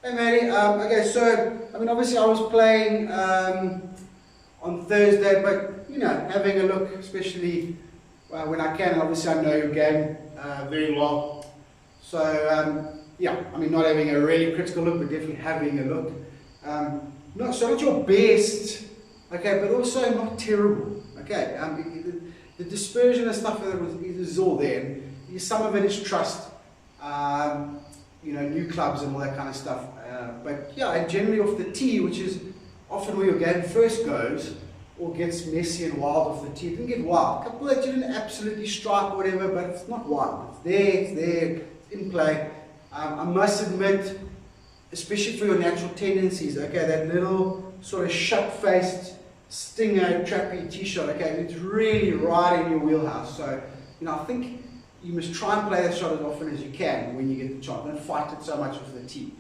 Hey Matty, okay, so, I mean, obviously I was playing on Thursday, but, you know, having a look, especially when I can, obviously I know your game very well. So, yeah, I mean, not having a really critical look, but definitely having a look. Not your best, okay, but also not terrible, okay. The dispersion and stuff that is all there. And some of it is trust. You know, new clubs and all that kind of stuff. But yeah, generally off the tee, which is often where your game first goes, or gets messy and wild off the tee. It didn't get wild. A couple that you didn't absolutely strike or whatever, but it's not wild. It's there, it's in play. I must admit, especially for your natural tendencies, okay, that little sort of shut-faced stinger, trappy tee shot, okay, it's really right in your wheelhouse. So, you know, I think you must try and play that shot as often as you can when you get the chance. Don't fight it so much with the tee.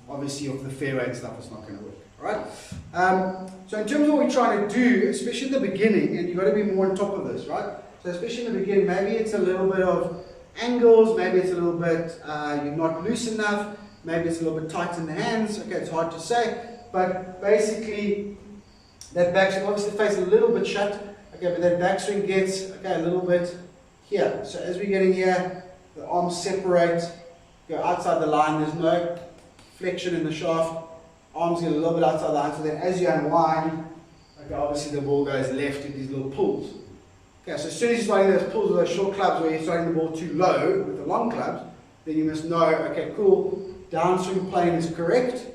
Obviously, off the fairway and stuff, it's not going to work. All right. So in terms of what we're trying to do, especially in the beginning, and you've got to be more on top of this, right? So especially in the beginning, maybe it's a little bit of angles, maybe it's a little bit you're not loose enough, maybe it's a little bit tight in the hands. Okay, it's hard to say, but basically that backswing obviously face a little bit shut. Okay, but that backswing gets a little bit here. So as we're getting here, the arms separate, go outside the line. There's no flexion in the shaft. Arms get a little bit outside the line. So then as you unwind, okay, obviously the ball goes left with these little pulls. Okay, so as soon as you're starting those pulls with those short clubs where you're starting the ball too low with the long clubs, then you must know, okay, cool, downswing plane is correct.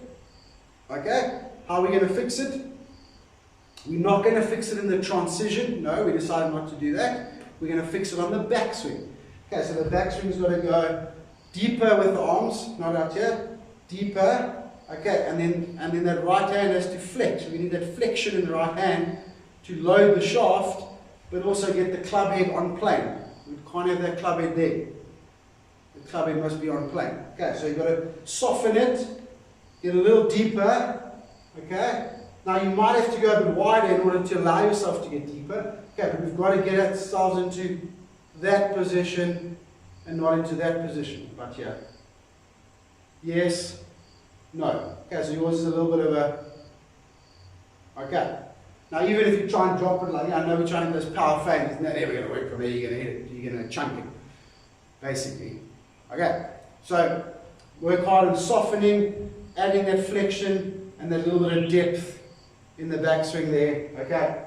Okay, how are we going to fix it? We're not going to fix it in the transition. No, we decided not to do that. We're going to fix it on the backswing. Okay, so the backswing's got to go deeper with the arms, not out here, deeper. Okay, and then that right hand has to flex. We need that flexion in the right hand to load the shaft, but also get the club head on plane. We can't have that club head there. The club head must be on plane. Okay, so you've got to soften it, get a little deeper. Okay, now you might have to go a bit wider in order to allow yourself to get deeper. Okay, but we've got to get ourselves into that position and not into that position. But yeah. Yes. No. Okay, so yours is a little bit of a... Okay. Now even if you try and drop it, like, I know we're trying to do this power fade, it's not ever going to work from there. You're going to hit it. You're going to chunk it, basically. Okay. So work hard on softening, adding that flexion and that little bit of depth in the backswing there. Okay.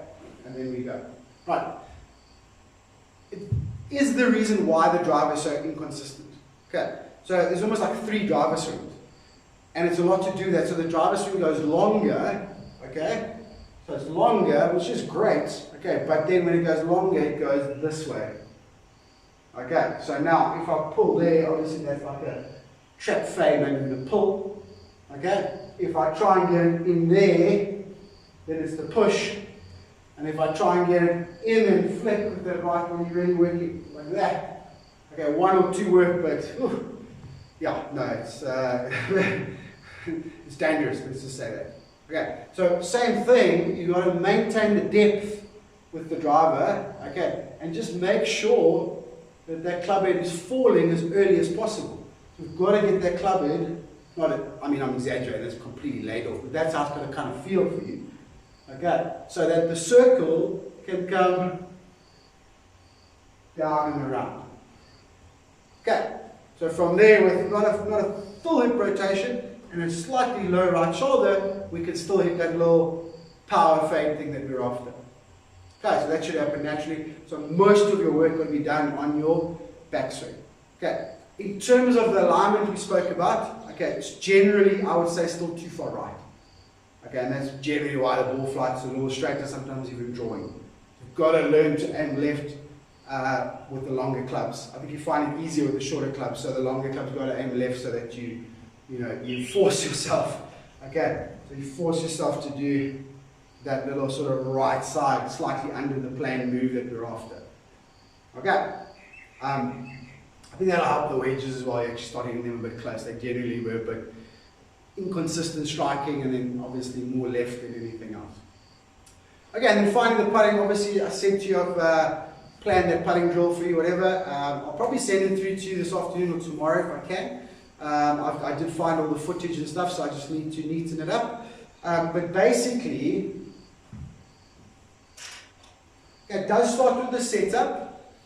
And then we go. Right. It is the reason why the driver is so inconsistent. Okay. So there's almost like 3 driver swings. And it's a lot to do that. So the driver swing goes longer, okay? So it's longer, which is great, okay? But then when it goes longer, it goes this way. Okay, so now if I pull there, obviously that's like a trap fade, maybe the pull, okay? If I try and get it in there, then it's the push. And if I try and get it in and flick with that right one, you're really working like that. Okay, 1 or 2 work, but yeah, no, it's it's dangerous, let's just say that. Okay, so same thing, you've got to maintain the depth with the driver, okay, and just make sure that that club head is falling as early as possible. So we've got to get that club head, I mean I'm exaggerating, it's completely laid off, but that's how it's going to kind of feel for you. Okay, so that the circle can come down and around. Okay, so from there with not a full hip rotation and a slightly low right shoulder, we can still hit that little power fade thing that we're after. Okay, so that should happen naturally. So most of your work will be done on your backswing. Okay, in terms of the alignment we spoke about, okay, it's generally, I would say, still too far right. Okay, and that's generally why the ball flights a little straighter, sometimes even drawing. You've got to learn to aim left with the longer clubs. I think you find it easier with the shorter clubs, so the longer clubs got to aim left so that you force yourself. Okay, so you force yourself to do that little sort of right side, slightly under the plane move that we're after. Okay, I think that'll help the wedges as well. You're actually starting them a bit close. They generally were, but inconsistent striking, and then obviously more left than anything else. Okay, and then finally the putting. Obviously, I said to you I've planned that putting drill for you, whatever. I'll probably send it through to you this afternoon or tomorrow if I can. I did find all the footage and stuff, so I just need to neaten it up. But basically, it does start with the setup.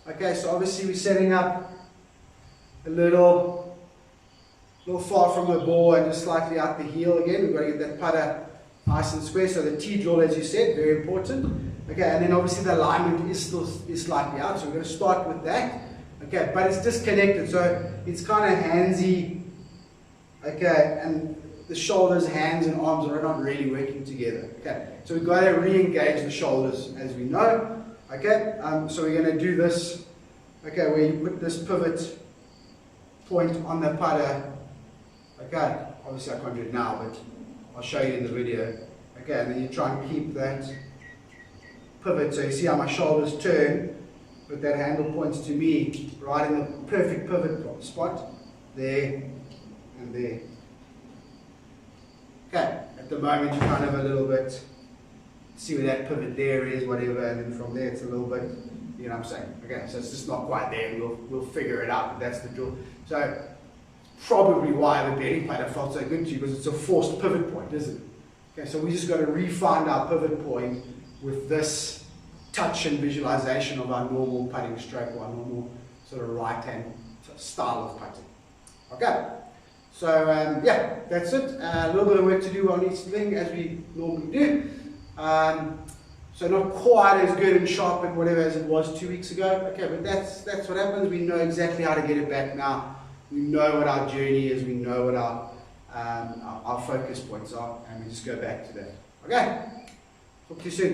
Okay, so obviously we're setting up a little far from the ball and just slightly out the heel again. We've got to get that putter nice and square. So the T-draw, as you said, very important. Okay, and then obviously the alignment is slightly out, so we're going to start with that. Okay, but it's disconnected, so it's kind of handsy. Okay, and the shoulders, hands, and arms are not really working together. Okay, so we've got to re-engage the shoulders, as we know. Okay, so we're going to do this. Okay, where you put this pivot point on the putter. Okay, obviously I can't do it now, but I'll show you in the video. Okay, and then you try and keep that pivot, so you see how my shoulders turn, but that handle points to me right in the perfect pivot spot, there and there. Okay, at the moment you kind of a little bit, see where that pivot there is, whatever, and then from there it's a little bit, you know what I'm saying? Okay, so it's just not quite there, we'll figure it out, but that's the drill. So, probably why the belly putter felt so good to you, because it's a forced pivot point, isn't it? Okay, so we just got to re-find our pivot point with this touch and visualization of our normal putting stroke, or our normal sort of right-hand style of putting. Okay, so yeah, that's it. A little bit of work to do on each thing, as we normally do. So not quite as good and sharp and whatever as it was 2 weeks ago. Okay, but that's what happens. We know exactly how to get it back now. We know what our journey is. We know what our focus points are, and we just go back to that. Okay, talk to you soon.